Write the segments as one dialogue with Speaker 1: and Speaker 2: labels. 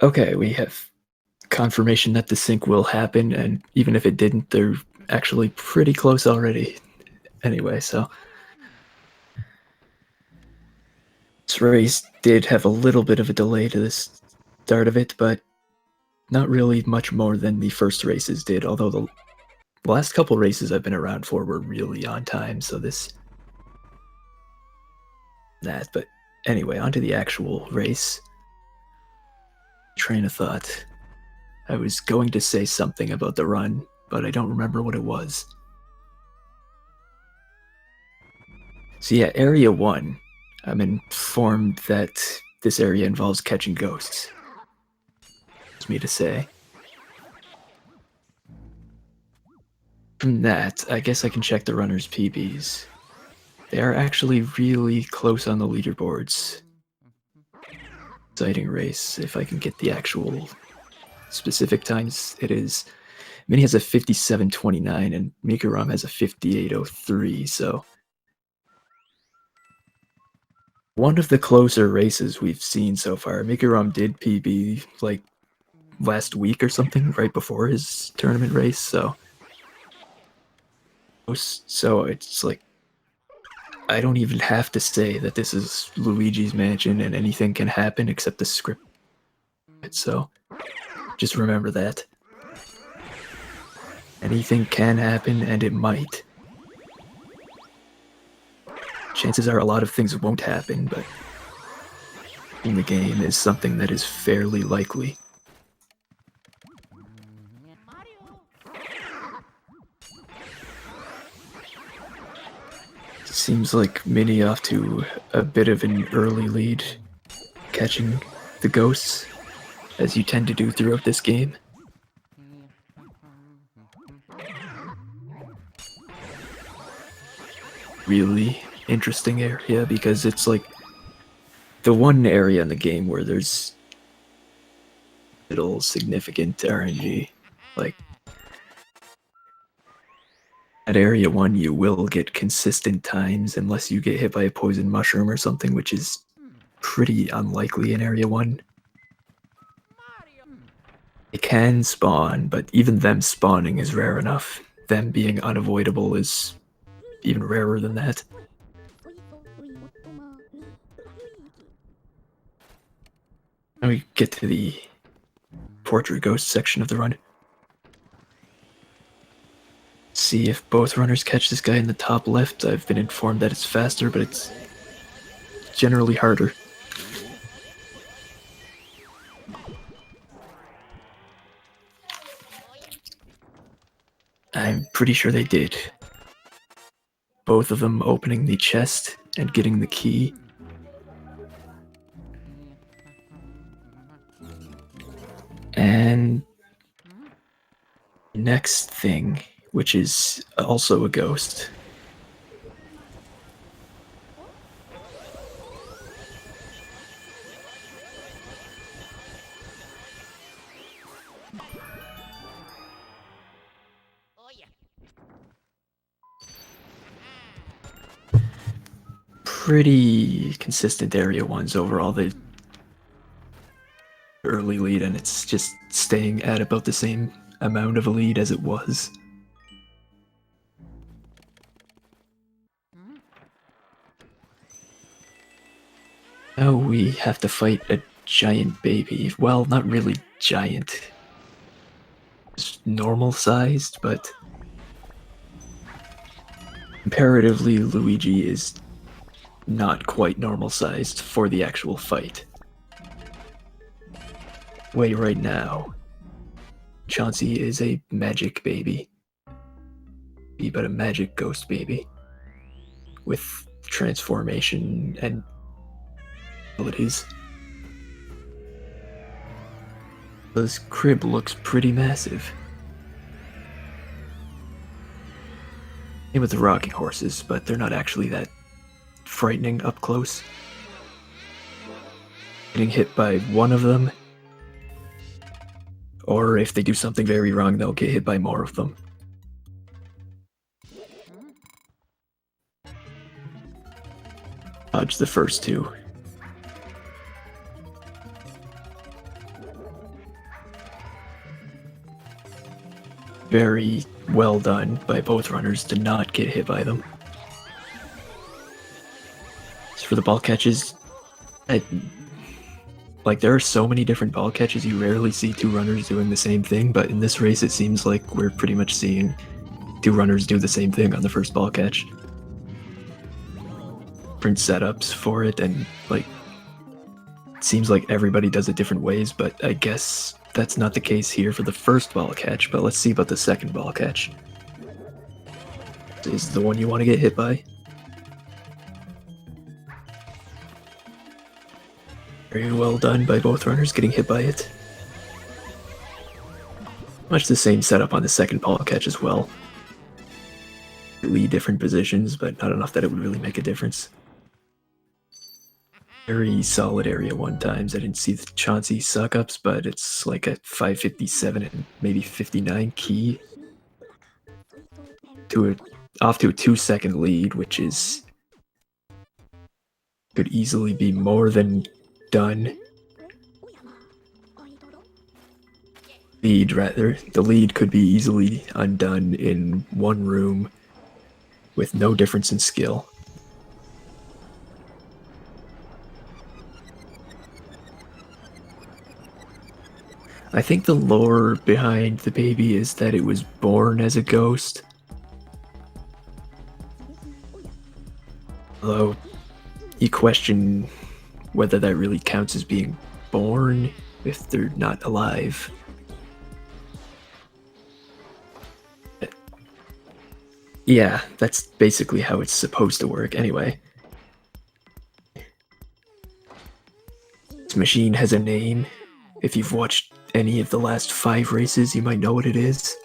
Speaker 1: Okay, we have confirmation that the sync will happen, and even if it didn't, they're actually pretty close already. Anyway, so this race did have a little bit of a delay to the start of it, but not really much more than the first races did, although the last couple races I've been around for were really on time, so but anyway, on to the actual race. Train of thought. I was going to say something about the run, but I don't remember what it was. So yeah, Area 1. I'm informed that this area involves catching ghosts. It's me to say. From that, I guess I can check the runners' PBs. They are actually really close on the leaderboards. Exciting race. If I can get the actual specific times, it is. Mini has a 57.29 and mikurom has a 58.03, so one of the closer races we've seen so far. mikurom did PB like last week or something, right before his tournament race, so it's like I don't even have to say that this is Luigi's mansion and anything can happen except the script. So just remember that. Anything can happen and it might. Chances are a lot of things won't happen, but in the game is something that is fairly likely. Seems like Mini off to a bit of an early lead, catching the ghosts, as you tend to do throughout this game. Really interesting area because it's like the one area in the game where there's little significant RNG. Like at Area 1 you will get consistent times unless you get hit by a poison mushroom or something, which is pretty unlikely in Area 1. It can spawn, but even them spawning is rare enough. Them being unavoidable is even rarer than that. Now we get to the portrait ghost section of the run. See if both runners catch this guy in the top left. I've been informed that it's faster, but it's generally harder. I'm pretty sure they did. Both of them opening the chest and getting the key. And next thing, which is also a ghost. Pretty consistent Area 1s overall. The early lead, and it's just staying at about the same amount of a lead as it was. Now we have to fight a giant baby. Well, not really giant. It's normal sized, but comparatively, Luigi is not quite normal sized for the actual fight. Wait, right now, Chauncey is a magic baby. But a magic ghost baby. With transformation and abilities. This crib looks pretty massive. Same with the rocking horses, but they're not actually that frightening up close. Getting hit by one of them, or if they do something very wrong, they'll get hit by more of them. Dodge the first two. very well done by both runners to not get hit by them. As for the ball catches, like, there are so many different ball catches, you rarely see two runners doing the same thing, but in this race it seems like we're pretty much seeing two runners do the same thing on the first ball catch. Different setups for it, and like, it seems like everybody does it different ways, but I guess that's not the case here for the first ball catch. But let's see about the second ball catch. Is the one you want to get hit by. Very well done by both runners getting hit by it. Much the same setup on the second ball catch as well. Lead different positions, but not enough that it would really make a difference. Very solid area one times. I didn't see the Chauncey suck-ups, but it's like a 557 and maybe 59 key off to a 2-second lead, which is could easily be more than done. Lead, rather. The lead could be easily undone in one room with no difference in skill. I think the lore behind the baby is that it was born as a ghost. Although, you question whether that really counts as being born if they're not alive. Yeah, that's basically how it's supposed to work anyway. This machine has a name. If you've watched any of the last 5 races, you might know what it is.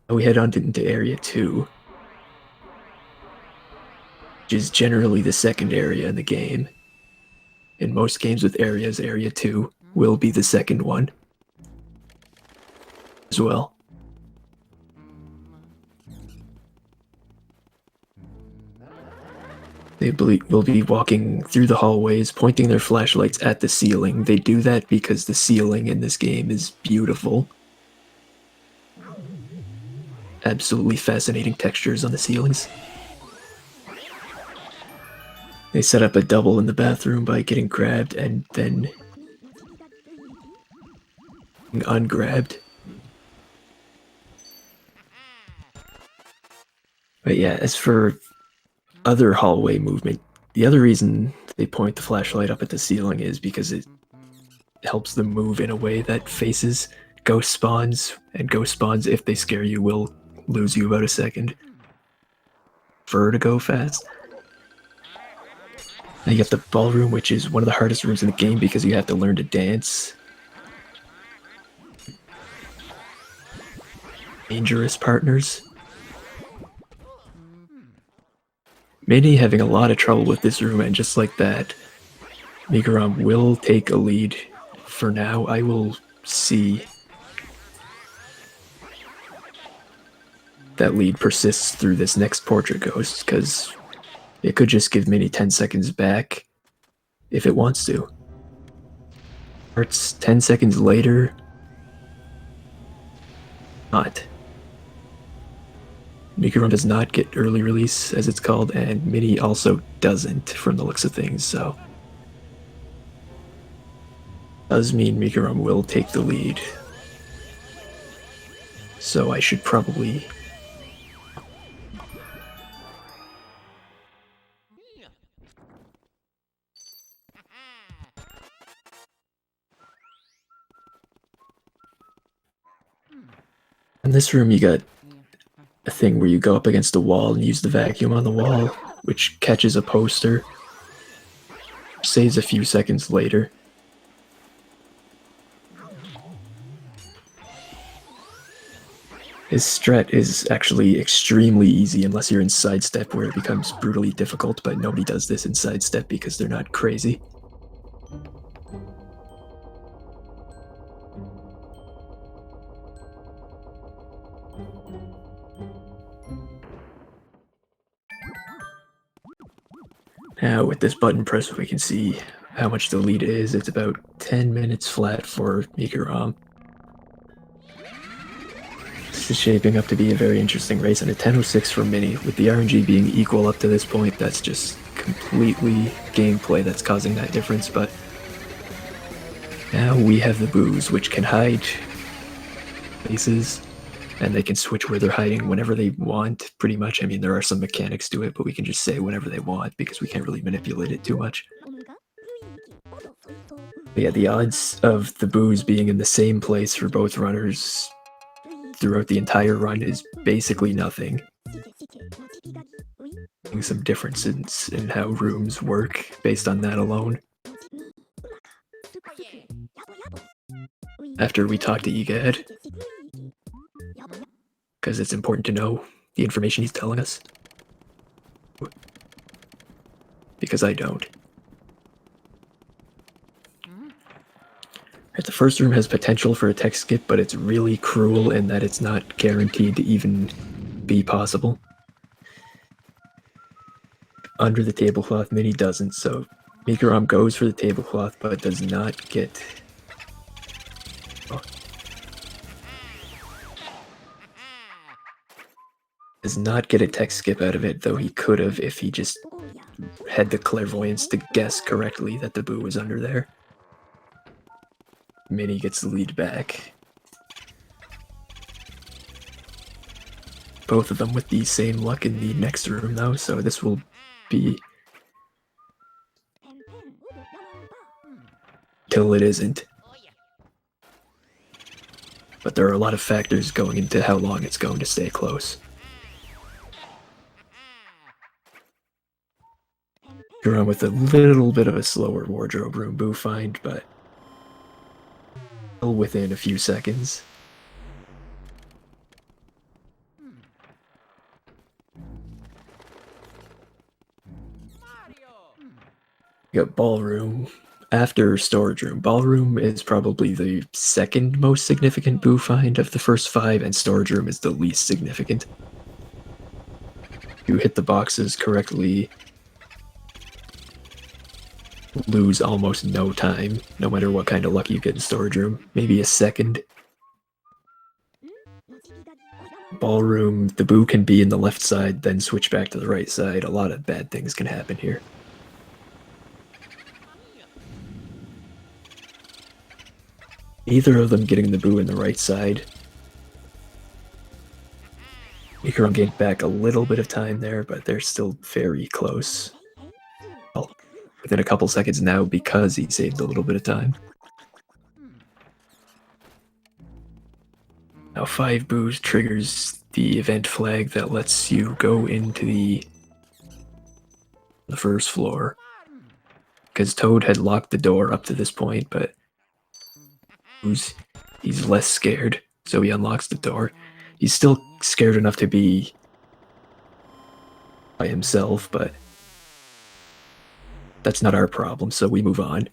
Speaker 1: We head on into Area 2, which is generally the second area in the game. In most games with areas, Area 2 will be the second one as well. They will be walking through the hallways, pointing their flashlights at the ceiling. They do that because the ceiling in this game is beautiful. Absolutely fascinating textures on the ceilings. They set up a double in the bathroom by getting grabbed and then ungrabbed. But yeah, as for other hallway movement, the other reason they point the flashlight up at the ceiling is because it helps them move in a way that faces ghost spawns, and ghost spawns, if they scare you, will lose you about a second. Prefer to go fast. Now you have the ballroom, which is one of the hardest rooms in the game because you have to learn to dance. Dangerous partners. Mini having a lot of trouble with this room, and just like that, mikurom will take a lead. For now, I will see that lead persists through this next portrait ghost, because it could just give Mini 10 seconds back if it wants to. Starts 10 seconds later. Not. mikurom does not get early release, as it's called, and Mini also doesn't, from the looks of things, so does mean mikurom will take the lead. So I should probably in this room you got a thing where you go up against a wall and use the vacuum on the wall, which catches a poster, saves a few seconds later. His strat is actually extremely easy unless you're in sidestep, where it becomes brutally difficult, but nobody does this in sidestep because they're not crazy. Now with this button press we can see how much the lead is. It's about 10 minutes flat for mikurom. This is shaping up to be a very interesting race, and a 10:06 for Mini. With the RNG being equal up to this point, that's just completely gameplay that's causing that difference, but now we have the boos, which can hide places, and they can switch where they're hiding whenever they want, pretty much. I mean, there are some mechanics to it, but we can just say whenever they want because we can't really manipulate it too much. But yeah, the odds of the boos being in the same place for both runners throughout the entire run is basically nothing. Some differences in how rooms work based on that alone. After we talk to Egad, because it's important to know the information he's telling us. Because I don't. The first room has potential for a tech skip, but it's really cruel in that it's not guaranteed to even be possible. Under the tablecloth, Mini doesn't, so mikurom goes for the tablecloth, but does not get... Does not get a tech skip out of it, though he could have if he just had the clairvoyance to guess correctly that the boo was under there. Mini gets the lead back. Both of them with the same luck in the next room, though, so this will be... till it isn't. But there are a lot of factors going into how long it's going to stay close. You're on with a little bit of a slower wardrobe room boo find, but still within a few seconds. You got ballroom after storage room. Ballroom is probably the second most significant boo find of the first 5, and storage room is the least significant. You hit the boxes correctly, lose almost no time, no matter what kind of luck you get in storage room. Maybe a second. Ballroom, the boo can be in the left side, then switch back to the right side. A lot of bad things can happen here. Either of them getting the boo in the right side. mikurom gained back a little bit of time there, but they're still very close. Well, within a couple seconds now because he saved a little bit of time. Now 5 boos triggers the event flag that lets you go into the first floor. Because Toad had locked the door up to this point, but he's less scared, so he unlocks the door. He's still scared enough to be by himself, but that's not our problem, so we move on.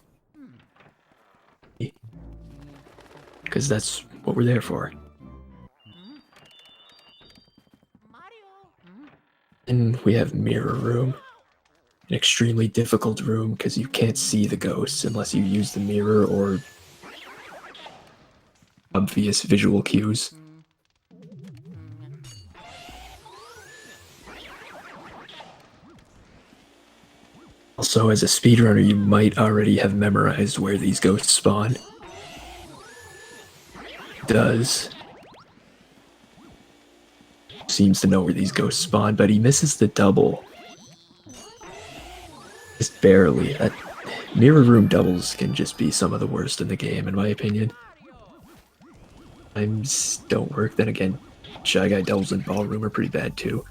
Speaker 1: Because that's what we're there for. And we have mirror room. An extremely difficult room because you can't see the ghosts unless you use the mirror or obvious visual cues. Also, as a speedrunner, you might already have memorized where these ghosts spawn. Does. Seems to know where these ghosts spawn, but he misses the double. Just barely. That mirror room doubles can just be some of the worst in the game, in my opinion. Times don't work. Then again, Shy Guy doubles in ballroom are pretty bad too.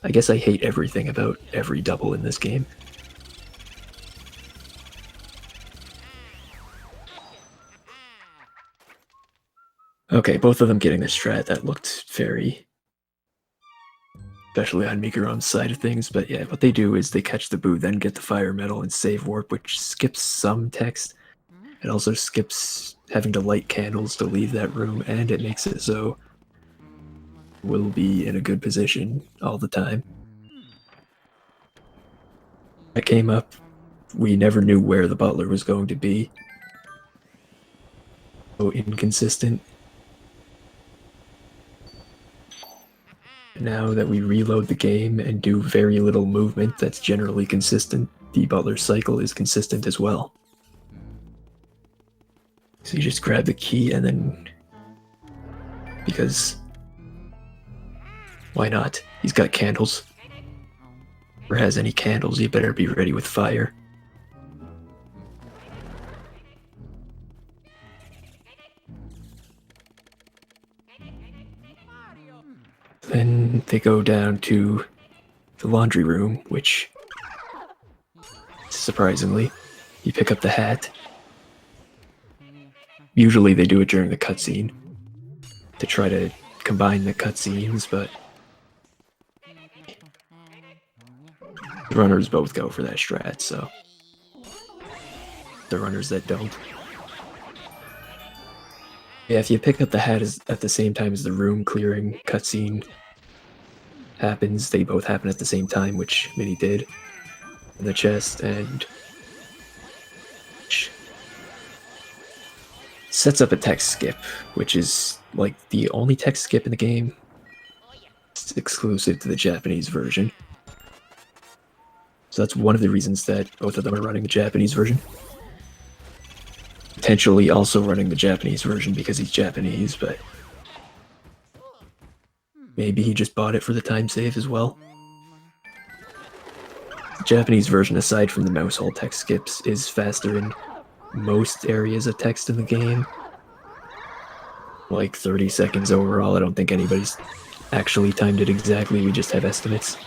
Speaker 1: I guess I hate everything about every double in this game. Okay, both of them getting the strat. That looked very... especially on mikurom's side of things, but yeah, what they do is they catch the boo, then get the fire metal and save warp, which skips some text. It also skips having to light candles to leave that room, and it makes it so we'll be in a good position all the time. That came up, we never knew where the butler was going to be. So inconsistent. now that we reload the game and do very little movement that's generally consistent, the Butler cycle is consistent as well. So you just grab the key and then... because... why not? He's got candles. Or has any candles, you better be ready with fire. Then they go down to the laundry room, which, surprisingly, you pick up the hat. Usually they do it during the cutscene to try to combine the cutscenes, but the runners both go for that strat, so the runners that don't. Yeah, if you pick up the hat at the same time as the room clearing cutscene happens, they both happen at the same time, which Minnie did in the chest, and sets up a text skip, which is like the only text skip in the game. It's exclusive to the Japanese version. So that's one of the reasons that both of them are running the Japanese version. Potentially also running the Japanese version because he's Japanese, but maybe he just bought it for the time save as well. The Japanese version, aside from the mouse hold text skips, is faster in most areas of text in the game. Like 30 seconds overall. I don't think anybody's actually timed it exactly, we just have estimates.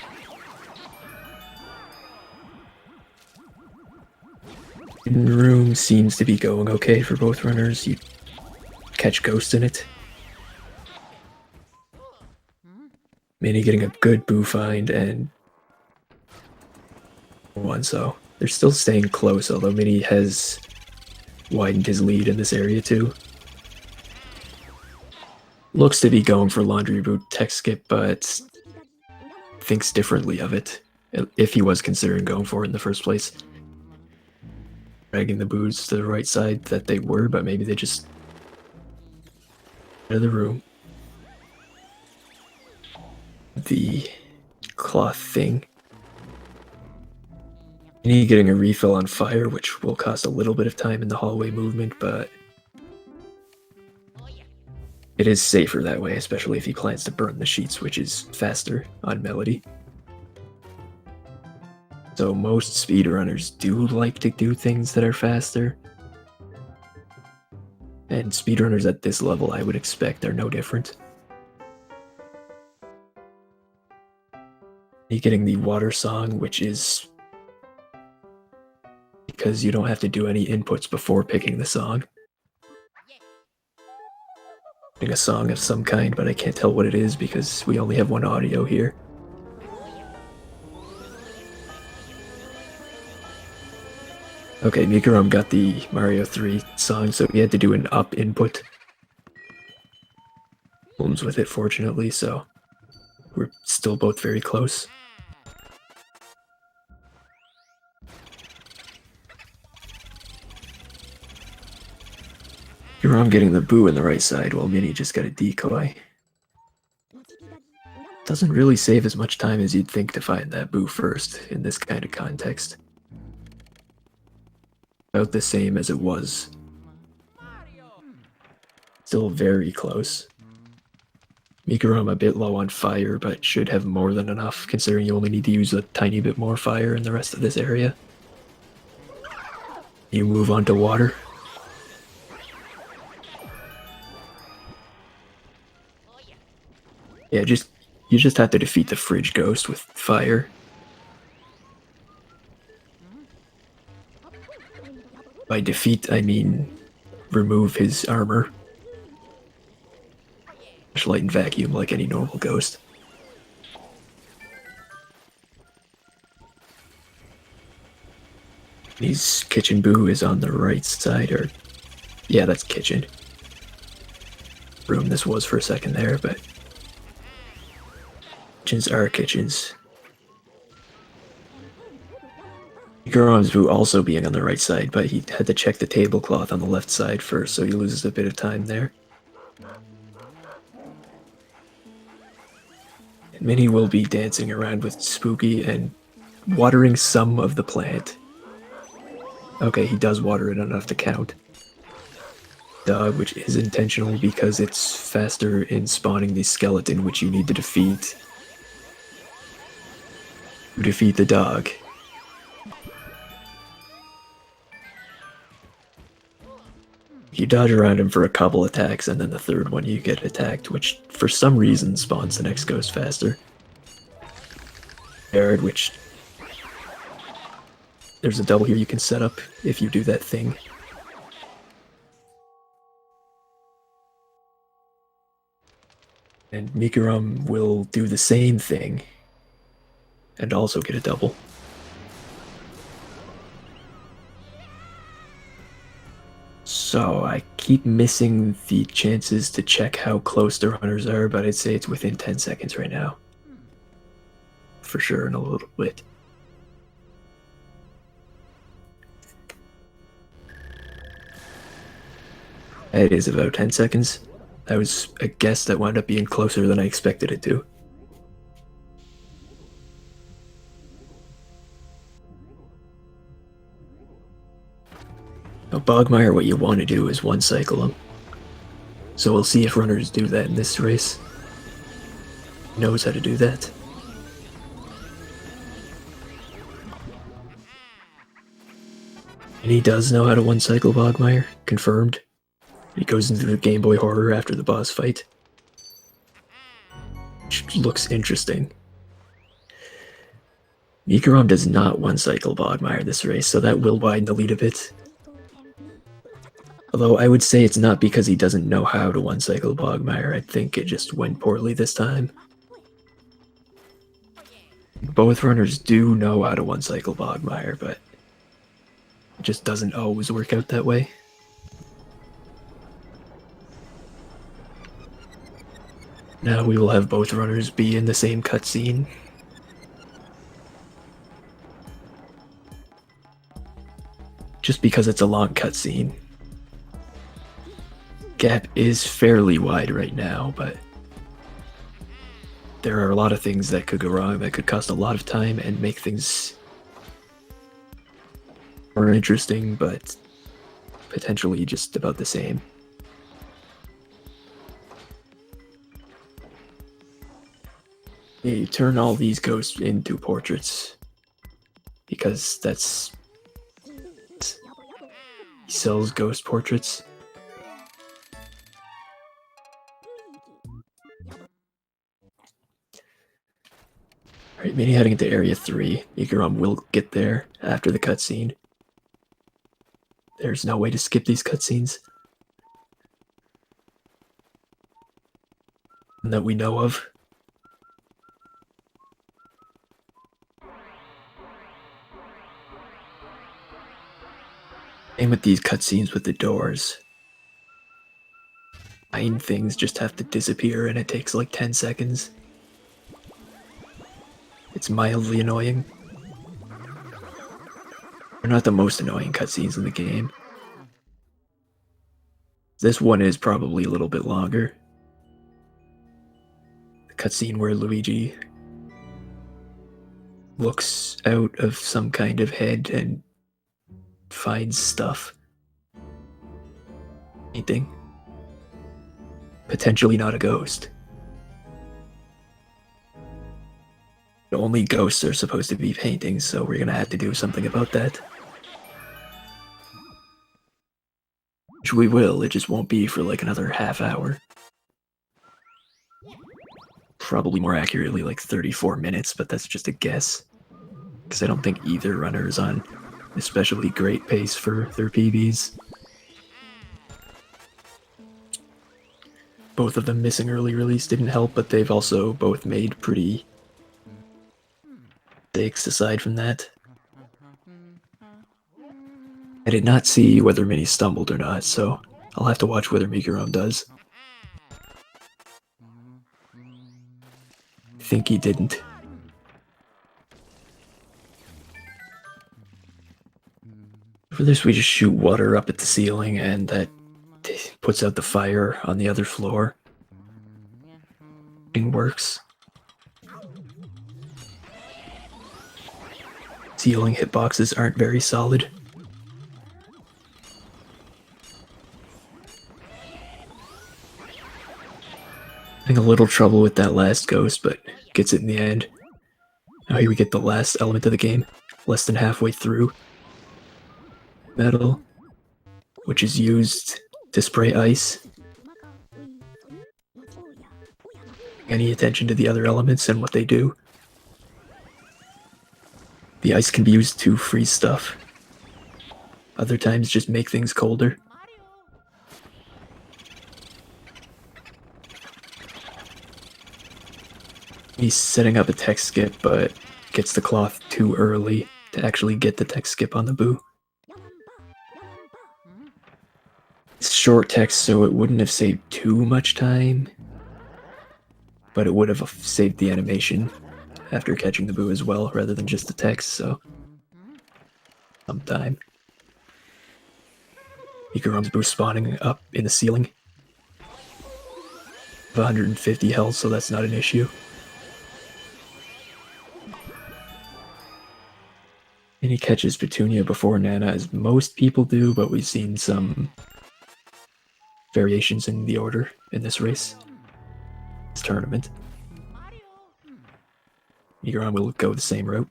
Speaker 1: The room seems to be going okay for both runners. You catch ghosts in it. Minnie getting a good boo find and one, so they're still staying close, although Minnie has widened his lead in this area too. Looks to be going for laundry boot text skip, but thinks differently of it, if he was considering going for it in the first place. Dragging the boots to the right side that they were, but maybe they just out of the room. The cloth thing. Minnie getting a refill on fire, which will cost a little bit of time in the hallway movement, but it is safer that way, especially if he plans to burn the sheets, which is faster on Melody. So most speedrunners do like to do things that are faster. And speedrunners at this level, I would expect, are no different. You're getting the water song, which is because you don't have to do any inputs before picking the song. Getting a song of some kind, but I can't tell what it is because we only have one audio here. Okay, Mikurom got the Mario 3 song, so he had to do an up input. Problems with it, fortunately, so we're still both very close. Mikurom getting the boo in the right side, while Minnie just got a decoy. Doesn't really save as much time as you'd think to find that boo first in this kind of context. About the same as it was. Still very close. Mikurom a bit low on fire, but should have more than enough, considering you only need to use a tiny bit more fire in the rest of this area. You move on to water. Yeah, you just have to defeat the fridge ghost with fire. By defeat, I mean remove his armor. Flashlight and vacuum like any normal ghost. His kitchen boo is on the right side, or... yeah, that's kitchen. Room this was for a second there, but... kitchens are kitchens. Mikurom's boo also being on the right side, but he had to check the tablecloth on the left side first, so he loses a bit of time there. And Minnie will be dancing around with Spooky and watering some of the plant. Okay, he does water it enough to count. Dog, which is intentional because it's faster in spawning the skeleton, which you need to defeat. To defeat the dog. You dodge around him for a couple attacks, and then the third one you get attacked, which for some reason spawns the next ghost faster. Jared, which... There's a double here you can set up if you do that thing. And Mikurom will do the same thing, and also get a double. So I keep missing the chances to check how close the runners are, but I'd say it's within 10 seconds right now. For sure in a little bit. It is about 10 seconds. That was a guess that wound up being closer than I expected it to. Now, Bogmire, what you want to do is one cycle them. So we'll see if runners do that in this race. Knows how to do that. And he does know how to one cycle Bogmire, confirmed. He goes into the Game Boy Horror after the boss fight. Which looks interesting. Mikurom does not one-cycle Bogmire this race, so that will widen the lead a bit. Although I would say it's not because he doesn't know how to one-cycle Bogmire, I think it just went poorly this time. Both runners do know how to one-cycle Bogmire, but it just doesn't always work out that way. Now we will have both runners be in the same cutscene. Just because it's a long cutscene. Gap is fairly wide right now, but there are a lot of things that could go wrong that could cost a lot of time and make things more interesting, but potentially just about the same. You turn all these ghosts into portraits because that's... He sells ghost portraits. Alright, Minnie heading into Area 3. Mikurom will get there after the cutscene. There's no way to skip these cutscenes that we know of. Same with these cutscenes with the doors. 9 things just have to disappear and it takes like 10 seconds. It's mildly annoying. They're not the most annoying cutscenes in the game. This one is probably a little bit longer. The cutscene where Luigi looks out of some kind of head and finds stuff. Painting. Potentially not a ghost. Only ghosts are supposed to be paintings, so we're gonna have to do something about that. Which we will, it just won't be for like another half hour. Probably more accurately like 34 minutes, but that's just a guess. Because I don't think either runner is on especially great pace for their PBs. Both of them missing early release didn't help, but they've also both made pretty mistakes aside from that. I did not see whether Minnie stumbled or not, so I'll have to watch whether Mikurom does. I think he didn't. For this, we just shoot water up at the ceiling, and that puts out the fire on the other floor. It works. ceiling hitboxes aren't very solid. Having a little trouble with that last ghost, but gets it in the end. Now here we get the last element of the game, less than halfway through. Metal, which is used to spray ice. Any attention to the other elements and what they do. The ice can be used to freeze stuff. Other times just make things colder. He's setting up a tech skip, but gets the cloth too early to actually get the tech skip on the boo. It's short text, so it wouldn't have saved too much time, but it would have saved the animation after catching the boo as well, rather than just the text, so some time. Mikurom's boo spawning up in the ceiling. 150 health, so that's not an issue. And he catches Petunia before Nana, as most people do, but we've seen some variations in the order in this race, this tournament. Mikurom will go the same route.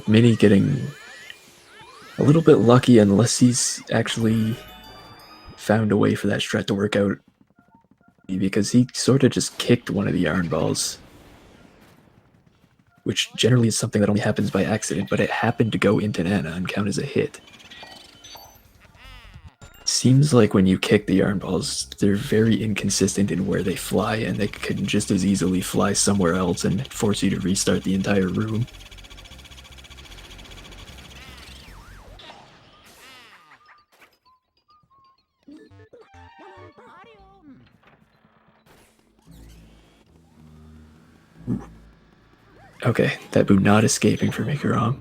Speaker 1: Mini getting a little bit lucky, unless he's actually found a way for that strat to work out, because he sort of just kicked one of the yarn balls, which generally is something that only happens by accident, but it happened to go into Nana and count as a hit. Seems like when you kick the yarn balls, they're very inconsistent in where they fly, and they can just as easily fly somewhere else and force you to restart the entire room. Okay, that boo not escaping for Mikurom.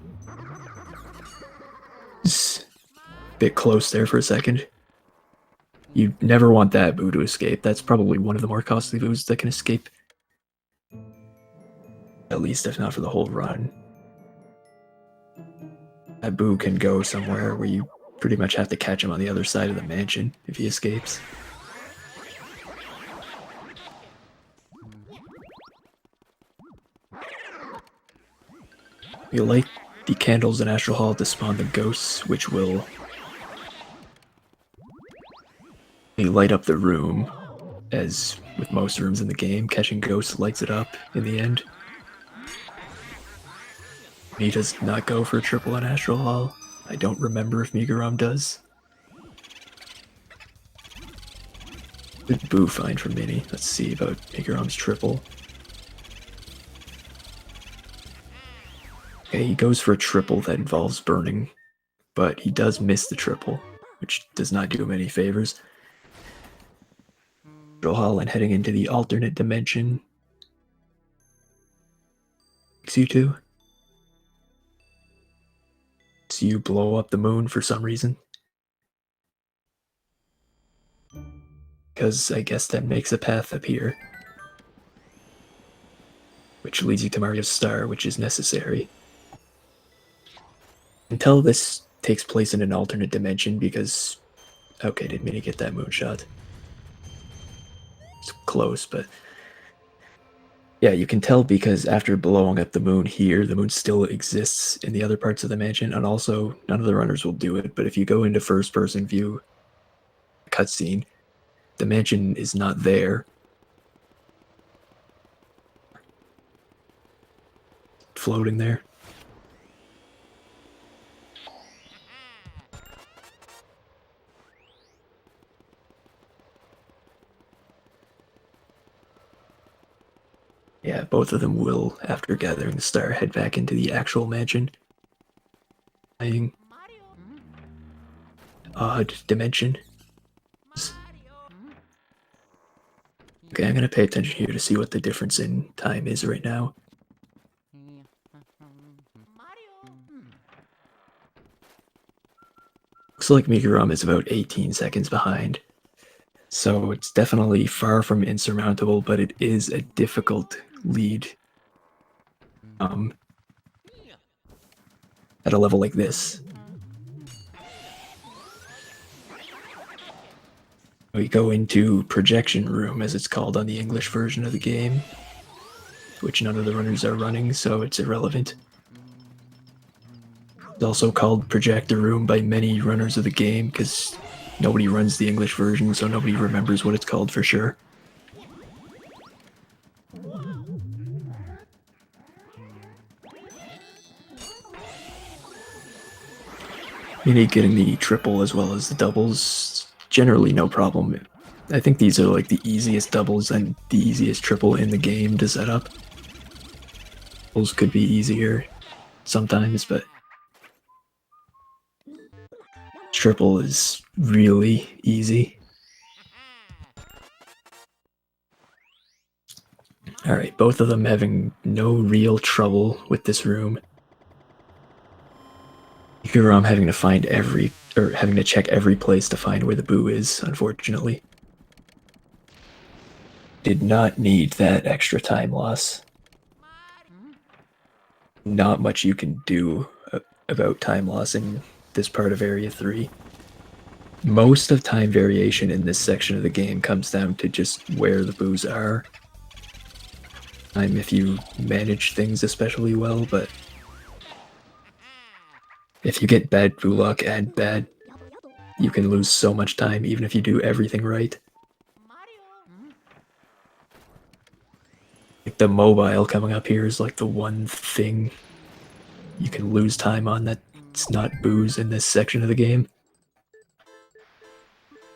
Speaker 1: It's a bit close there for a second. You never want that boo to escape. That's probably one of the more costly boos that can escape. At least, if not for the whole run. That boo can go somewhere where you pretty much have to catch him on the other side of the mansion if he escapes. You light the candles in Astral Hall to spawn the ghosts, which will light up the room. As with most rooms in the game, catching ghosts lights it up in the end. He does not go for a triple in Astral Hall. I don't remember if Mikurom does. Good boo find from Mini. Let's see about Mikurom's triple. Okay, he goes for a triple that involves burning, but he does miss the triple, which does not do him any favors. Hall and heading into the alternate dimension. You two. So you blow up the moon for some reason. Because I guess that makes a path appear. Which leads you to Mario's star, which is necessary. Until this takes place in an alternate dimension, because... Okay, didn't mean to get that moonshot. It's close, but... Yeah, you can tell because after blowing up the moon here, the moon still exists in the other parts of the mansion, and also, none of the runners will do it, but if you go into first-person view cutscene, the mansion is not there. Floating there. Yeah, both of them will, after gathering the star, head back into the actual mansion. Odd dimension. Okay, I'm gonna pay attention here to see what the difference in time is right now. Looks like Mikurom is about 18 seconds behind. So it's definitely far from insurmountable, but it is a difficult lead. At a level like this. We go into projection room, as it's called on the English version of the game, which none of the runners are running, so it's irrelevant. It's also called projector room by many runners of the game, because nobody runs the English version, so nobody remembers what it's called for sure. You need getting the triple as well as the doubles. Generally no problem. I think these are like the easiest doubles and the easiest triple in the game to set up. Doubles could be easier sometimes, but triple is really easy. Alright, both of them having no real trouble with this room. I'm having to find having to check every place to find where the boo is, unfortunately. Did not need that extra time loss. Not much you can do about time loss in this part of Area 3. Most of time variation in this section of the game comes down to just where the boos are. If you manage things especially well, but if you get bad boo luck and bad, you can lose so much time even if you do everything right. Like the mobile coming up here is like the one thing you can lose time on that's not boos in this section of the game.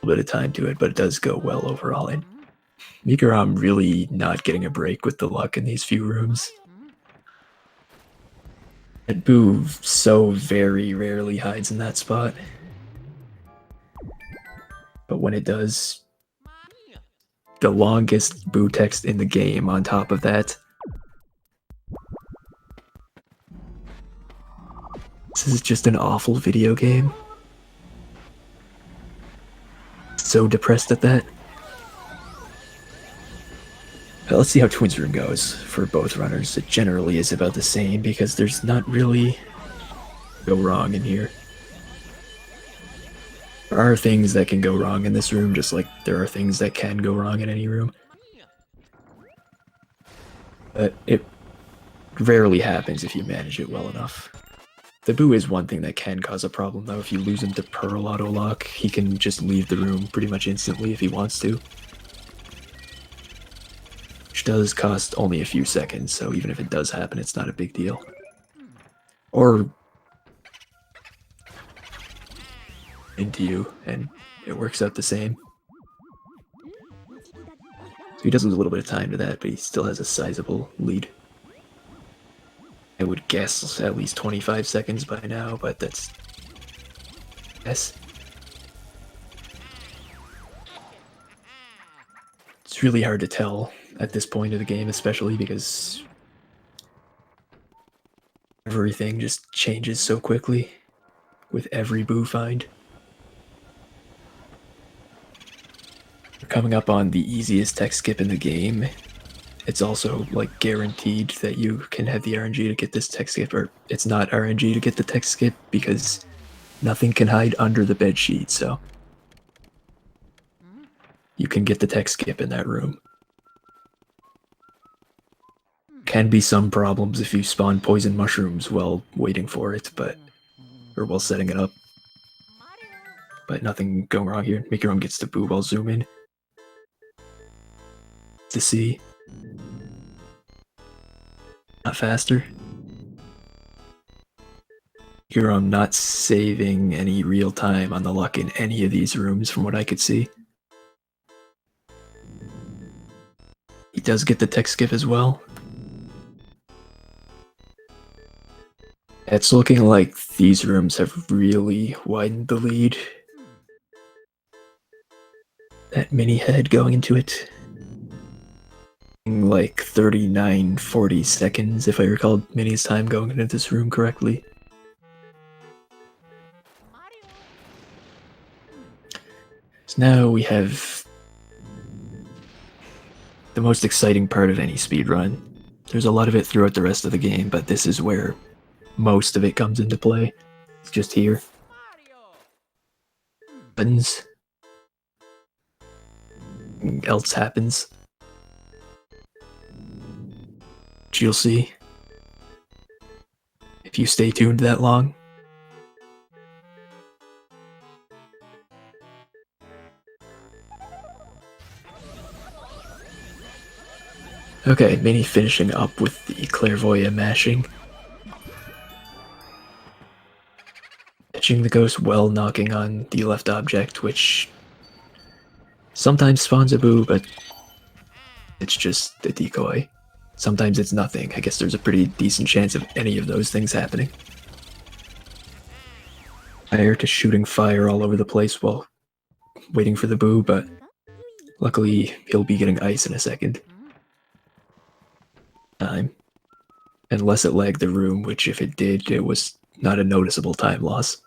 Speaker 1: A little bit of time to it, but it does go well overall. And mikurom really not getting a break with the luck in these few rooms. That boo so very rarely hides in that spot. But when it does, the longest boo text in the game on top of that. This is just an awful video game. So depressed at that. But let's see how Twins Room goes for both runners. It generally is about the same because there's not really go wrong in here. There are things that can go wrong in this room, just like there are things that can go wrong in any room. But it rarely happens if you manage it well enough. The boo is one thing that can cause a problem, though. If you lose him to Pearl Auto Lock, he can just leave the room pretty much instantly if he wants to. Which does cost only a few seconds, so even if it does happen, it's not a big deal. Or into you, and it works out the same. So he does lose a little bit of time to that, but he still has a sizable lead. I would guess at least 25 seconds by now, but that's... Yes. It's really hard to tell at this point of the game, especially because everything just changes so quickly with every boo find. We're coming up on the easiest tech skip in the game. It's also like guaranteed that you can have the RNG to get this tech skip, or it's not RNG to get the tech skip because nothing can hide under the bed sheet, so you can get the tech skip in that room. Can be some problems if you spawn poison mushrooms while waiting for it, or while setting it up. But nothing going wrong here. mikurom gets the boo while zoom in. To see. Not faster. mikurom not saving any real time on the luck in any of these rooms from what I could see. He does get the tech skip as well. It's looking like these rooms have really widened the lead. That mini head going into it. Like 39-40 seconds, if I recall Mini's time going into this room correctly. So now we have the most exciting part of any speedrun. There's a lot of it throughout the rest of the game, but this is where most of it comes into play. It's just here. Happens. Else happens. Which you'll see if you stay tuned that long. Okay, Mini finishing up with the clairvoyant mashing. Catching the ghost while knocking on the left object, which sometimes spawns a boo, but it's just a decoy. Sometimes it's nothing. I guess there's a pretty decent chance of any of those things happening. Prior to shooting fire all over the place while waiting for the boo, but luckily he'll be getting ice in a second. Unless it lagged the room, which if it did, it was not a noticeable time loss.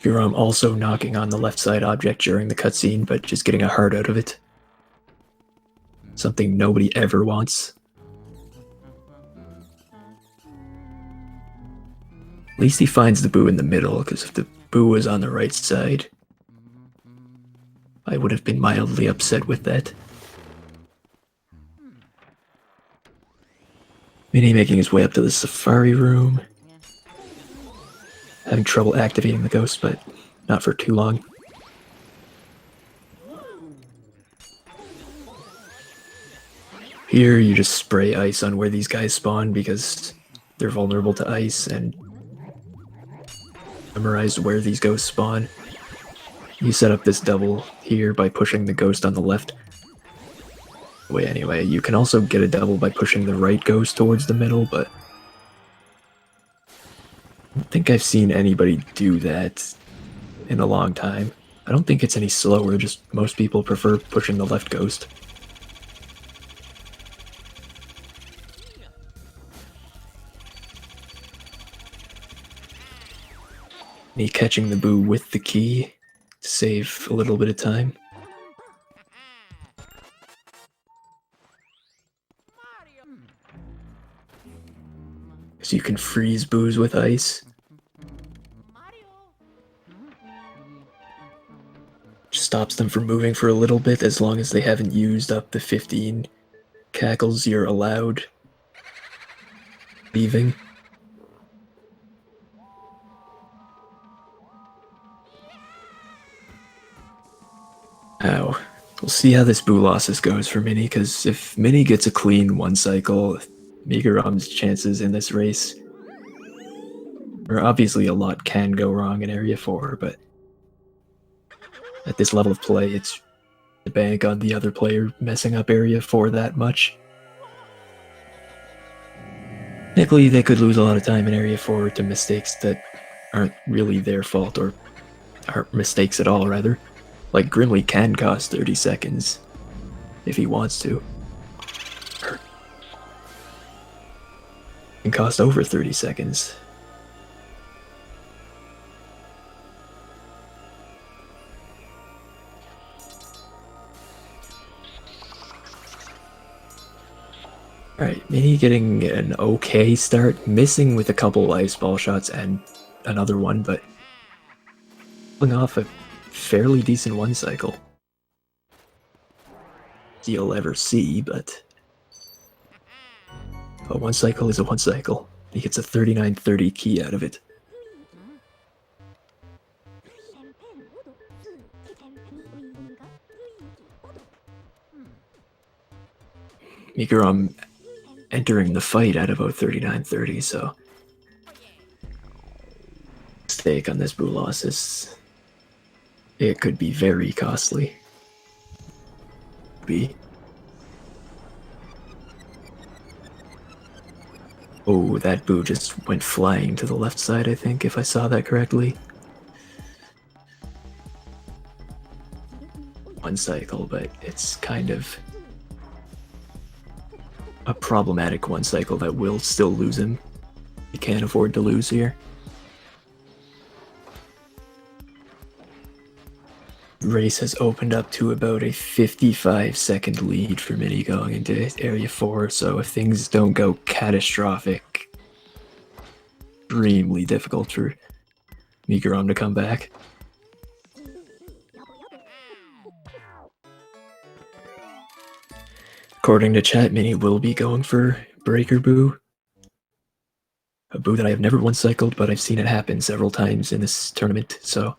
Speaker 1: Mikurom also knocking on the left side object during the cutscene, but just getting a heart out of it. Something nobody ever wants. At least he finds the boo in the middle, because if the boo was on the right side, I would have been mildly upset with that. Mini making his way up to the safari room. Having trouble activating the ghost, but not for too long. Here you just spray ice on where these guys spawn because they're vulnerable to ice, and memorize where these ghosts spawn. You set up this double here by pushing the ghost on the left. Wait, anyway, you can also get a double by pushing the right ghost towards the middle, but I don't think I've seen anybody do that in a long time. I don't think it's any slower, just most people prefer pushing the left ghost. Me catching the boo with the key to save a little bit of time. So you can freeze boos with ice. Just stops them from moving for a little bit as long as they haven't used up the 15 cackles you're allowed leaving. Ow. We'll see how this boo losses goes for Mini, because if Mini gets a clean one cycle, Mikurom's chances in this race are obviously a lot can go wrong in Area 4, but at this level of play, it's the bank on the other player messing up Area 4 that much. Technically, they could lose a lot of time in Area 4 to mistakes that aren't really their fault, or aren't mistakes at all, rather. Like, Grimly can cost 30 seconds, if he wants to. Can cost over 30 seconds. Alright, Mini getting an okay start, missing with a couple ice ball shots and another one, but pulling off a fairly decent one cycle. You'll ever see, but a one cycle is a one cycle. He gets a 3930 key out of it. Mikurom entering the fight at about 3930, so mistake on this boo loss is it could be very costly. Oh, that boo just went flying to the left side, I think, if I saw that correctly. One cycle, but it's kind of a problematic one cycle that will still lose him. You can't afford to lose here. Race has opened up to about a 55-second lead for Mini going into Area 4, so if things don't go catastrophic, extremely difficult for mikurom to come back. According to chat, Mini will be going for Breaker Boo. A Boo that I have never once cycled, but I've seen it happen several times in this tournament, so...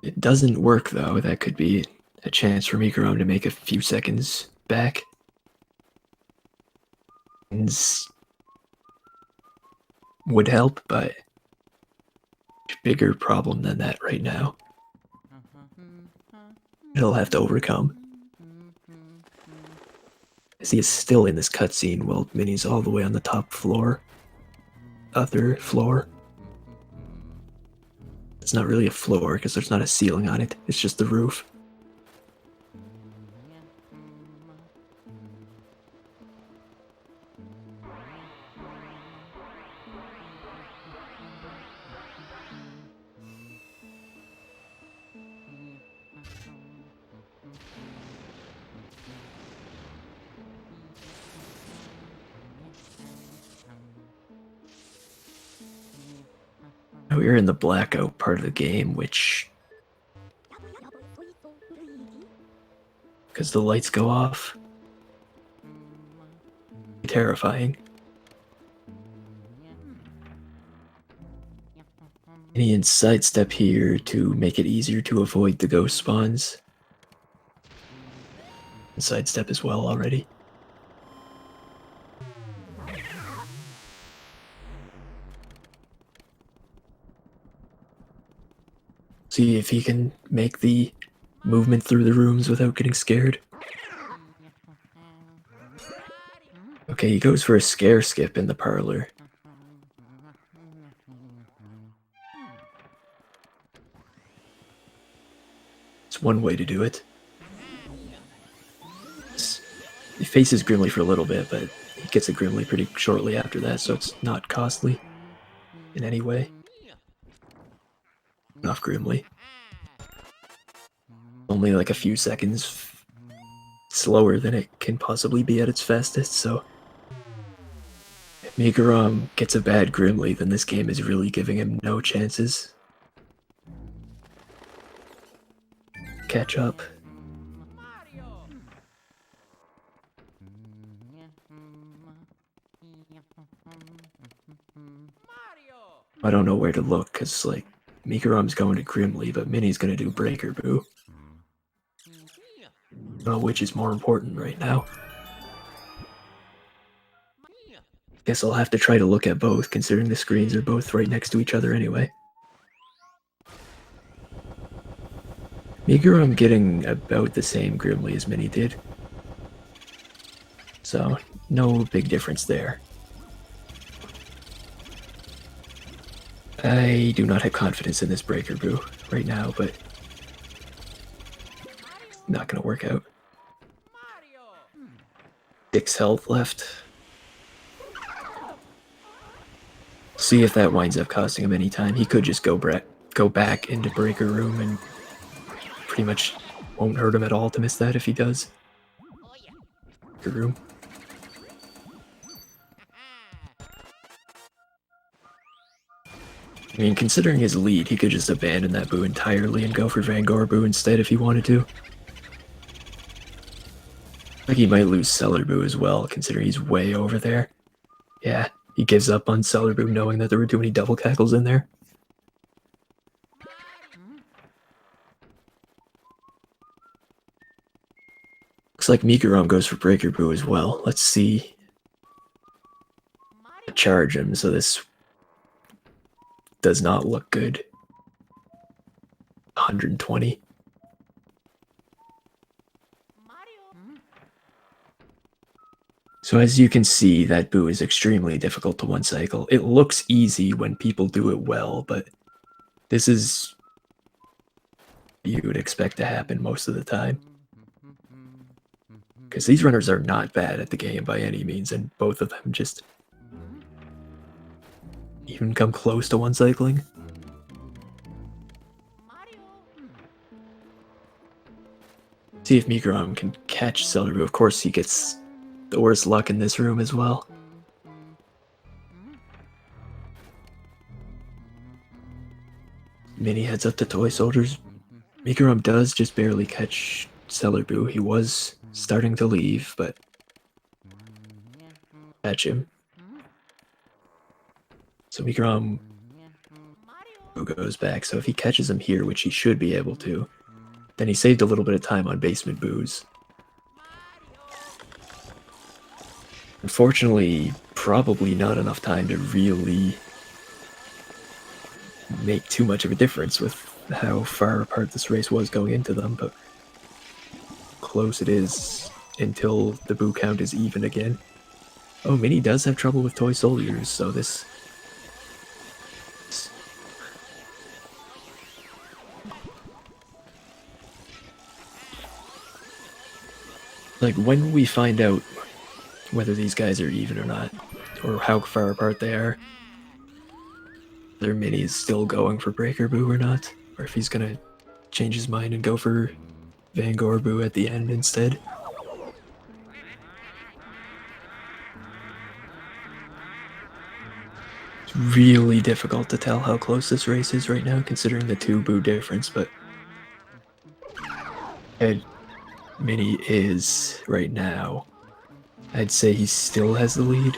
Speaker 1: It doesn't work, though. That could be a chance for mikurom to make a few seconds back. Would help, but bigger problem than that right now. He'll have to overcome. As he is still in this cutscene while Mini's all the way on the top floor. Other floor. It's not really a floor because there's not a ceiling on it, it's just the roof. We're in the blackout part of the game, which... because the lights go off. Terrifying. Any sidestep here to make it easier to avoid the ghost spawns. And sidestep as well already. See if he can make the movement through the rooms without getting scared. Okay, he goes for a scare skip in the parlor. It's one way to do it. He faces Grimly for a little bit, but he gets a Grimly pretty shortly after that, so it's not costly in any way. Enough Grimly. Only like a few seconds slower than it can possibly be at its fastest, so if mikurom gets a bad Grimly, then this game is really giving him no chances. Catch up. I don't know where to look, because, like, mikurom's going to Grimly, but Mini's gonna do Breaker Boo. I don't know which is more important right now. Guess I'll have to try to look at both, considering the screens are both right next to each other anyway. mikurom getting about the same Grimly as Mini did. So, no big difference there. I do not have confidence in this Breaker Boo right now, but not gonna work out. 6 health left. See if that winds up costing him any time. He could just go back into Breaker Room and pretty much won't hurt him at all to miss that if he does. Breaker Room. I mean, considering his lead, he could just abandon that Boo entirely and go for Vanguard Boo instead if he wanted to. Like he might lose Cellar Boo as well, considering he's way over there. Yeah, he gives up on Cellar Boo knowing that there were too many double cackles in there. Looks like mikurom goes for Breaker Boo as well. Let's see. Charge him, so this does not look good. 120. So as you can see, that boo is extremely difficult to one cycle. It looks easy when people do it well, but this is you would expect to happen most of the time. Because these runners are not bad at the game by any means, and both of them just even come close to one cycling. See if mikurom can catch Celery. Of course, he gets the worst luck in this room as well. Mini heads up to Toy Soldiers. mikurom does just barely catch Celery. He was starting to leave, but catch him. So mikurom goes back. So if he catches him here, which he should be able to, then he saved a little bit of time on basement boos. Unfortunately, probably not enough time to really make too much of a difference with how far apart this race was going into them, but close it is until the boo count is even again. Oh, Mini does have trouble with Toy Soldiers, so this... Like, when will we find out whether these guys are even or not, or how far apart they are? Whether Mini is still going for Breaker Boo or not, or if he's gonna change his mind and go for Vanguard Boo at the end instead. It's really difficult to tell how close this race is right now, considering the 2 Boo difference, but Mini is right now. I'd say he still has the lead.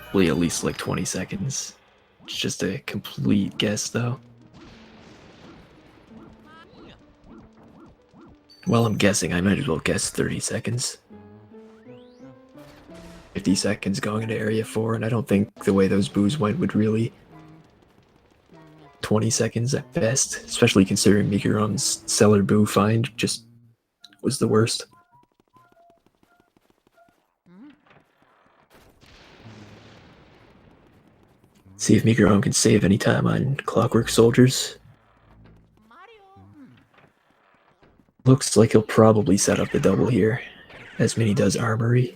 Speaker 1: Probably at least like 20 seconds. It's just a complete guess, though. While I'm guessing, I might as well guess 30 seconds. 50 seconds going into Area 4, and I don't think the way those boos went would really... 20 seconds at best, especially considering mikurom's Cellar Boo find just was the worst. See if mikurom can save any time on Clockwork Soldiers. Looks like he'll probably set up the double here, as Mini does Armory.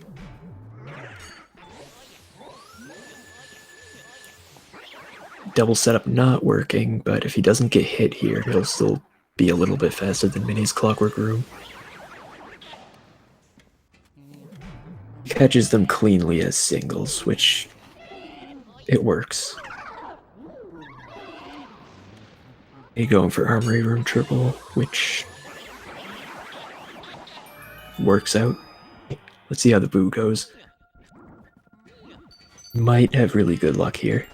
Speaker 1: Double setup not working, but if he doesn't get hit here, he'll still be a little bit faster than Mini's Clockwork Room. He catches them cleanly as singles, which it works. He going for Armory Room triple, which works out. Let's see how the boo goes. Might have really good luck here.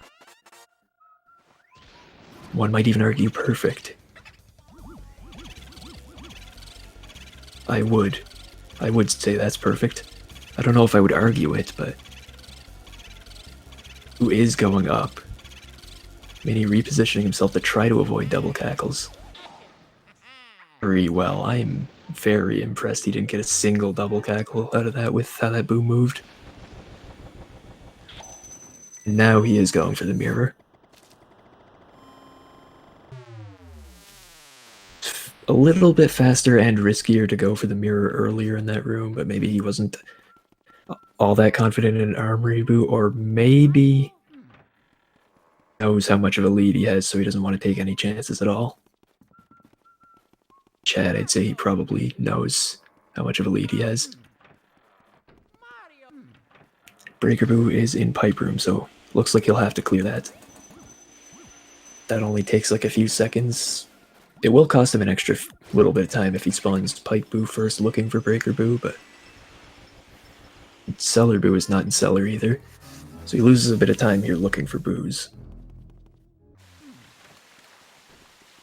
Speaker 1: One might even argue perfect. I would say that's perfect. I don't know if I would argue it, but who is going up? Mini repositioning himself to try to avoid double cackles. Very well. I'm very impressed he didn't get a single double cackle out of that with how that boo moved. Now he is going for the mirror. A little bit faster and riskier to go for the mirror earlier in that room, but maybe he wasn't all that confident in an Armory Boo, or maybe knows how much of a lead he has, so he doesn't want to take any chances at all. Chad, I'd say he probably knows how much of a lead he has. Breaker Boo is in Pipe Room, so looks like he'll have to clear that. That only takes like a few seconds. It will cost him an extra little bit of time if he spawns Pipe Boo first looking for Breaker Boo, but Cellar Boo is not in Cellar either, so he loses a bit of time here looking for boos.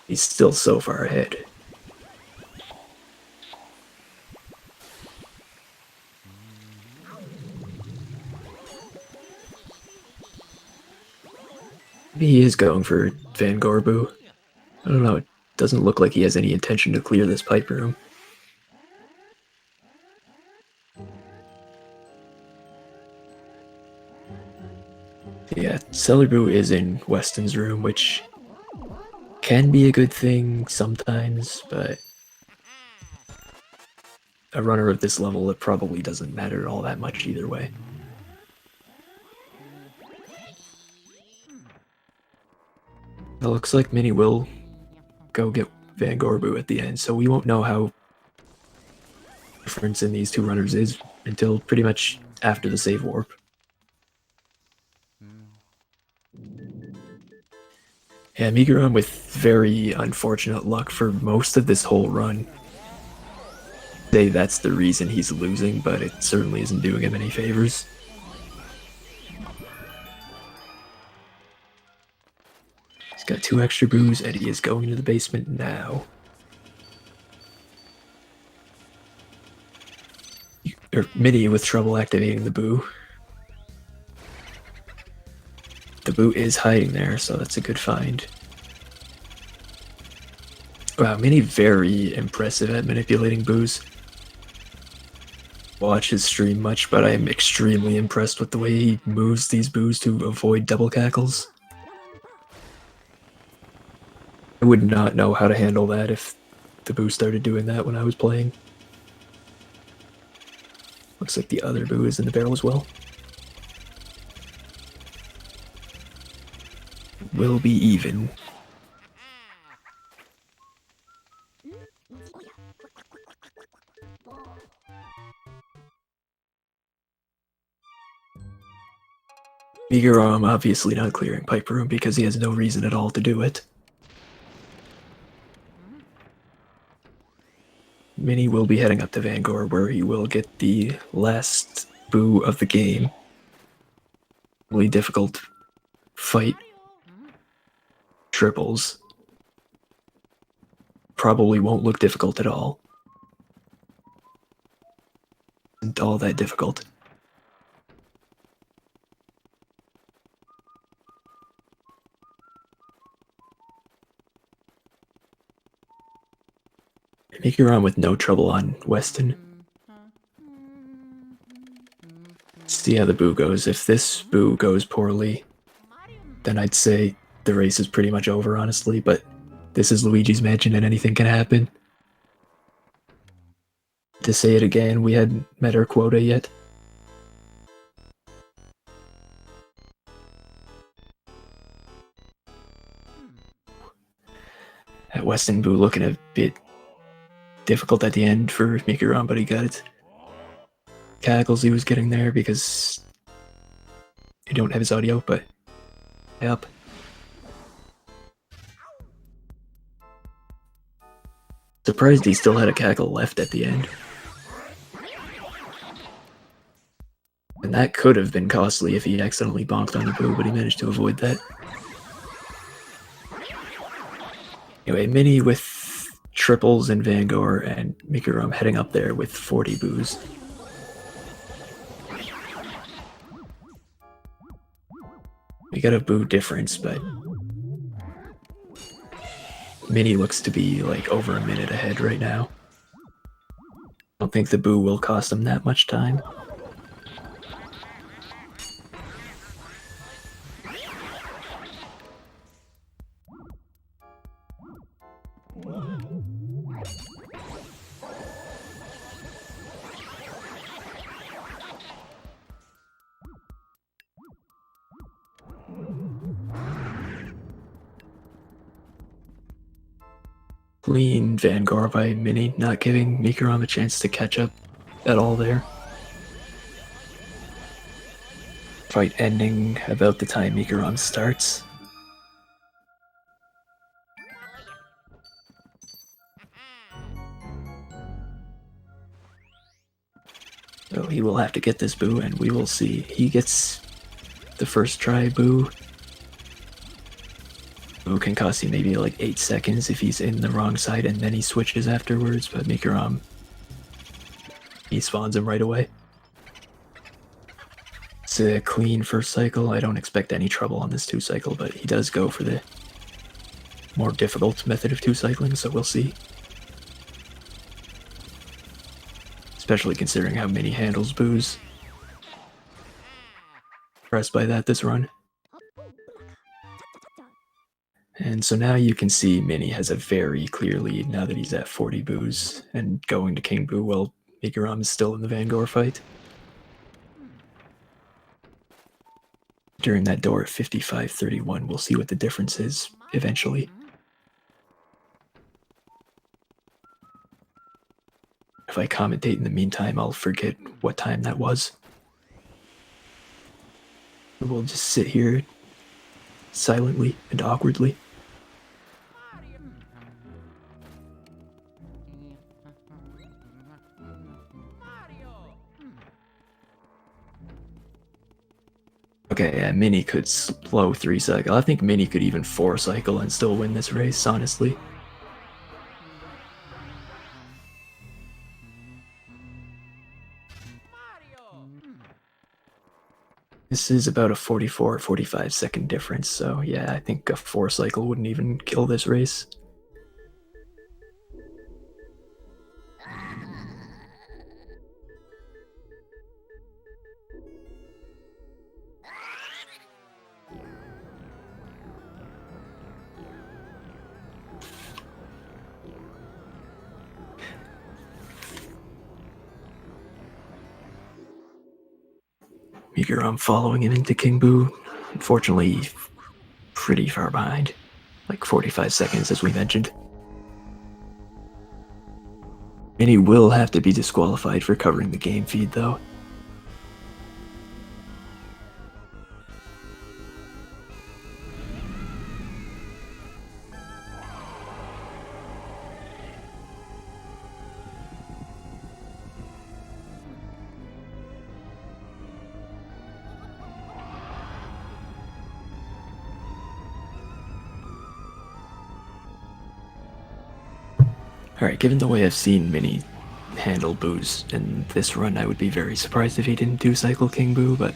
Speaker 1: He's still so far ahead. Maybe he is going for Vanguard Boo. I don't know, it doesn't look like he has any intention to clear this Pipe Room. Yeah, Celebu is in Weston's room, which can be a good thing sometimes, but a runner of this level, it probably doesn't matter all that much either way. It looks like Minnie will go get Van Gorbu at the end, so we won't know how difference in these two runners is until pretty much after the save warp. Yeah, mikurom with very unfortunate luck for most of this whole run. Say that's the reason he's losing, but it certainly isn't doing him any favors. He's got 2 extra boos, Eddie is going to the basement now. Minnie with trouble activating the boo. The boo is hiding there, so that's a good find. Wow, Minnie very impressive at manipulating boos. Watch his stream much, but I am extremely impressed with the way he moves these boos to avoid double cackles. I would not know how to handle that if the boo started doing that when I was playing. Looks like the other boo is in the barrel as well. Will be even. mikurom obviously not clearing Pipe Room because he has no reason at all to do it. Minnie will be heading up to Vanguard where he will get the last boo of the game. Really difficult fight. Triples. Probably won't look difficult at all. Isn't all that difficult. mikurom with no trouble on Weston. See how the boo goes. If this boo goes poorly, then I'd say the race is pretty much over, honestly, but this is Luigi's Mansion and anything can happen. To say it again, we hadn't met our quota yet. That Weston boo looking a bit difficult at the end for mikurom, but he got it. Cackles he was getting there because you don't have his audio, but yep. Surprised he still had a cackle left at the end. And that could have been costly if he accidentally bonked on the boo, but he managed to avoid that. Anyway, Minnie with triples in Vanguard and mikurom heading up there with 40 boos. We got a boo difference, but Minnie looks to be like over a minute ahead right now. I don't think the boo will cost him that much time. Clean Vanguard by Minnie, not giving mikurom a chance to catch up at all there. Fight ending about the time mikurom starts. So he will have to get this boo, and we will see. He gets the first try boo. Boo can cost you maybe like 8 seconds if he's in the wrong side, and then he switches afterwards, but mikurom, he spawns him right away. It's a clean first cycle. I don't expect any trouble on this 2 cycle, but he does go for the more difficult method of 2 cycling, so we'll see. Especially considering how Minnie handles boos. Impressed by that this run. And so now you can see Mini has a very clear lead now that he's at 40 boos and going to King Boo while mikurom is still in the Vanguard fight. During that door at 55-31, we'll see what the difference is eventually. If I commentate in the meantime, I'll forget what time that was. We'll just sit here silently and awkwardly. Okay, yeah, Mini could slow 3 cycle. I think Mini could even 4 cycle and still win this race, honestly. This is about a 44-45 second difference, so yeah, I think a 4 cycle wouldn't even kill this race. mikurom following him into King Boo. Unfortunately, pretty far behind. Like 45 seconds, as we mentioned. Mini will have to be disqualified for covering the game feed, though. Alright, given the way I've seen Mini handle boos in this run, I would be very surprised if he didn't 2-cycle King Boo, but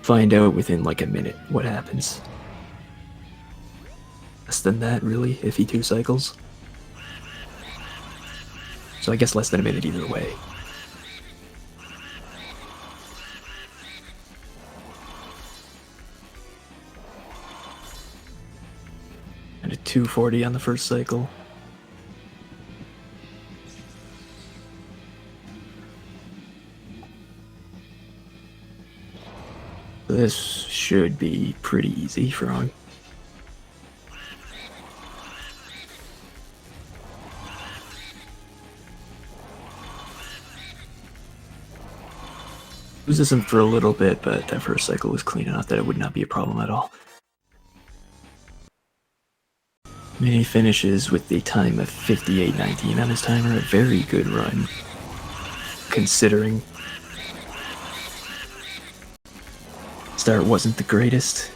Speaker 1: find out within like a minute what happens. Less than that, really, if he 2-cycles. So I guess less than a minute either way. And a 240 on the first cycle. This should be pretty easy for him. Loses him for a little bit, but that first cycle was clean enough that it would not be a problem at all. Mini finishes with the time of 58.19 on his timer, a very good run, considering start wasn't the greatest,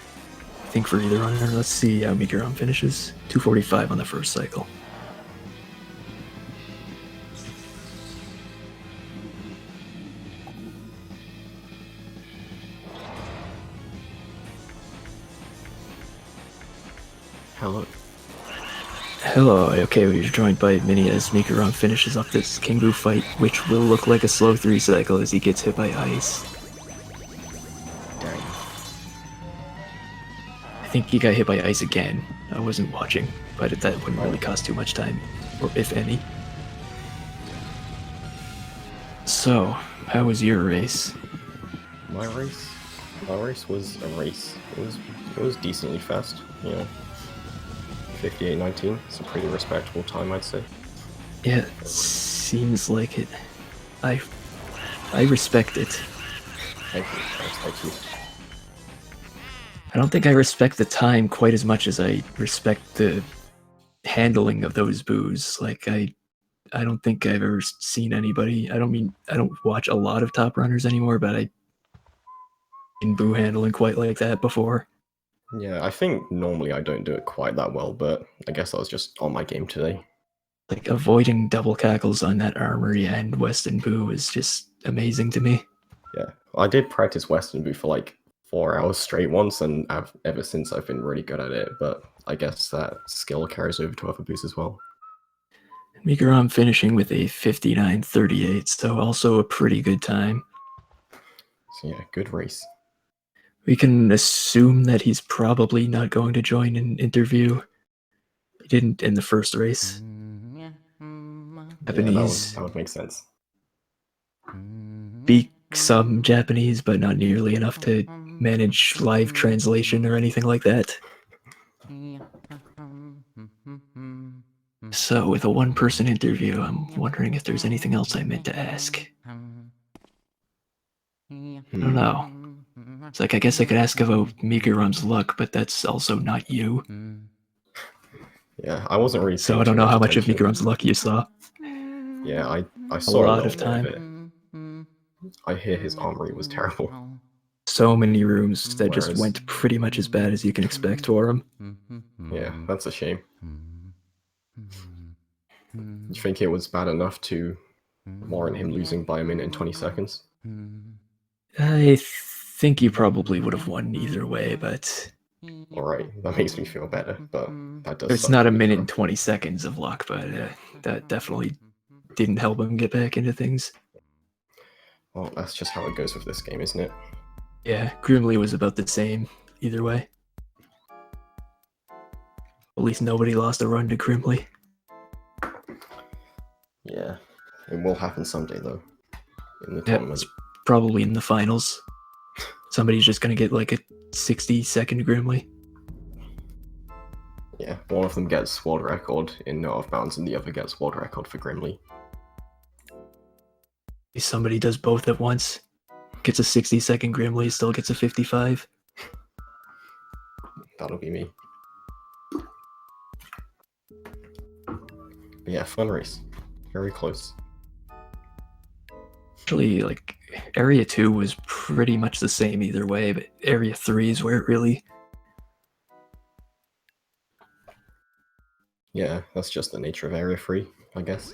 Speaker 1: I think, for either runner. Let's see how mikurom finishes. 245 on the first cycle.
Speaker 2: Hello.
Speaker 1: Hello, okay, we're joined by Mini as mikurom finishes up this King Boo fight, which will look like a slow 3 cycle as he gets hit by ice.
Speaker 2: Dang.
Speaker 1: I think he got hit by ice again. I wasn't watching, but that wouldn't really cost too much time, or if any. So, how was your race?
Speaker 2: My race was a race. It was decently fast, you know. 58.19. It's a pretty respectable time, I'd say.
Speaker 1: Yeah, it seems like it. I respect it.
Speaker 2: Thank you. Thank you.
Speaker 1: I don't think I respect the time quite as much as I respect the handling of those boos. Like, I don't think I've ever seen anybody. I don't watch a lot of top runners anymore, but I in boo handling quite like that before.
Speaker 2: Yeah, I think normally I don't do it quite that well, but I guess I was just on my game today.
Speaker 1: Like, avoiding double cackles on that armory and Western boo is just amazing to me.
Speaker 2: Yeah, I did practice Western Boo for like 4 hours straight once, and ever since I've been really good at it, but I guess that skill carries over to other boos as well.
Speaker 1: mikurom finishing with a 59.38, so also a pretty good time.
Speaker 2: So yeah, good race.
Speaker 1: We can assume that he's probably not going to join an interview. He didn't in the first race.
Speaker 2: Yeah,
Speaker 1: Japanese
Speaker 2: that would make sense.
Speaker 1: speak some Japanese, but not nearly enough to manage live translation or anything like that. So, with a one-person interview, I'm wondering if there's anything else I meant to ask. I don't know. It's like, I guess I could ask about Mikurum's luck, but that's also not you.
Speaker 2: Yeah, I wasn't really
Speaker 1: So
Speaker 2: paying
Speaker 1: I don't
Speaker 2: too
Speaker 1: know
Speaker 2: much
Speaker 1: how much of
Speaker 2: attention.
Speaker 1: Mikurum's luck you saw.
Speaker 2: Yeah, I
Speaker 1: A
Speaker 2: saw a
Speaker 1: lot
Speaker 2: little
Speaker 1: of
Speaker 2: bit of
Speaker 1: time.
Speaker 2: it. I hear his armory was terrible.
Speaker 1: So many rooms that just
Speaker 2: Whereas-
Speaker 1: went pretty much as bad as you can expect for him.
Speaker 2: Yeah, that's a shame. You think it was bad enough to warrant him losing by a minute and 20 seconds?
Speaker 1: I think you probably would have won either way, but
Speaker 2: Alright, that makes me feel better, but that does
Speaker 1: it's
Speaker 2: suck
Speaker 1: not
Speaker 2: for
Speaker 1: a minute
Speaker 2: Mikuro.
Speaker 1: and 20 seconds of luck, but that definitely didn't help him get back into things.
Speaker 2: Well, that's just how it goes with this game, isn't it?
Speaker 1: Yeah, Grimly was about the same either way. At least nobody lost a run to Grimly.
Speaker 2: Yeah, it will happen someday though, in the
Speaker 1: Yep,
Speaker 2: tournament.
Speaker 1: it's probably in the finals. Somebody's just gonna get like a 60-second Grimly.
Speaker 2: Yeah, one of them gets world record in no off bounds and the other gets world record for Grimly.
Speaker 1: If somebody does both at once, gets a 60-second Grimly, still gets a 55.
Speaker 2: That'll be me. But yeah, fun race. Very close.
Speaker 1: Actually, like, Area 2 was pretty much the same either way, but Area 3 is where it really...
Speaker 2: Yeah, that's just the nature of Area 3, I guess.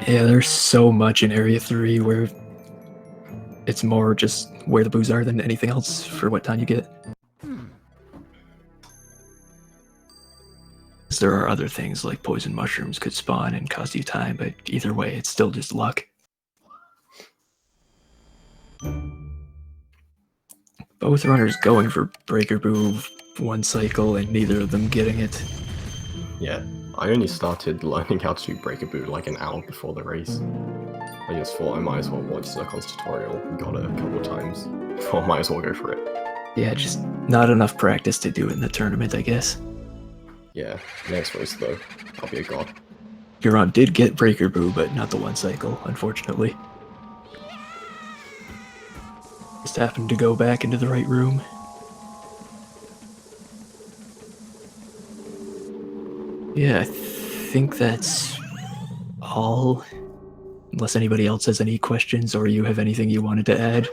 Speaker 1: Yeah, there's so much in Area 3 where it's more just where the boos are than anything else for what time you get. There are other things like poison mushrooms could spawn and cost you time, but either way, it's still just luck. Both runners going for Breaker Boo one cycle and neither of them getting it.
Speaker 2: Yeah, I only started learning how to break a boot like an hour before the race. I just thought I might as well watch Zircon's tutorial, got it a couple of times, thought I might as well go for it.
Speaker 1: Yeah, just not enough practice to do it in the tournament, I guess.
Speaker 2: Yeah, next race though, I'll be a god.
Speaker 1: Huron did get Breaker Boo, but not the one cycle, unfortunately. Just happened to go back into the right room. Yeah, I think that's all. Unless anybody else has any questions or you have anything you wanted to add.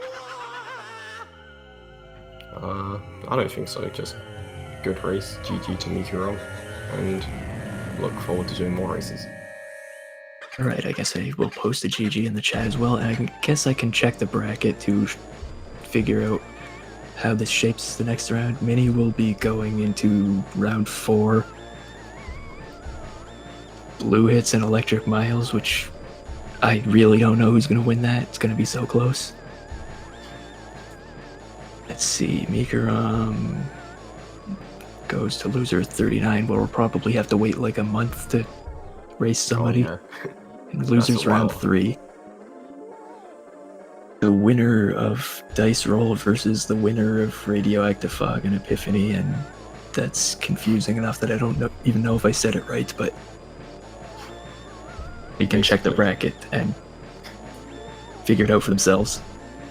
Speaker 2: I don't think so, just good race, GG to Mikuro, and look forward to doing more races.
Speaker 1: Alright, I guess I will post a GG in the chat as well, and I guess I can check the bracket to figure out how this shapes the next round. Mini will be going into round 4. Blue Hits and Electric Miles, which I really don't know who's going to win that. It's going to be so close. Let's see, Mikurom goes to loser 39. Well, we'll probably have to wait like a month to race somebody.
Speaker 2: Oh, yeah.
Speaker 1: And losers
Speaker 2: That's a
Speaker 1: round
Speaker 2: while.
Speaker 1: 3. The winner of Dice Roll versus the winner of Radioactive Fog and Epiphany, and that's confusing enough that I don't even know if I said it right, but you can check the bracket and figure it out for themselves.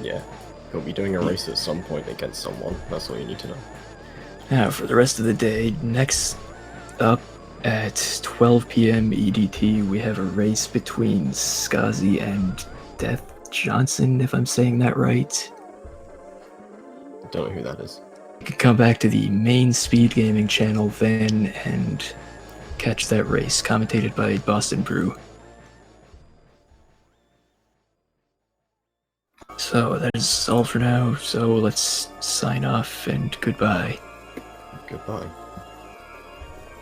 Speaker 2: Yeah, he'll be doing a race at some point against someone, that's all you need to know.
Speaker 1: Now, for the rest of the day, next up at 12 p.m. EDT, we have a race between Skazi and Death Johnson, if I'm saying that right.
Speaker 2: Don't know who that is.
Speaker 1: You can come back to the main SpeedGaming channel then and catch that race, commentated by Boston Brew. So that is all for now, so let's sign off and goodbye.
Speaker 2: Goodbye.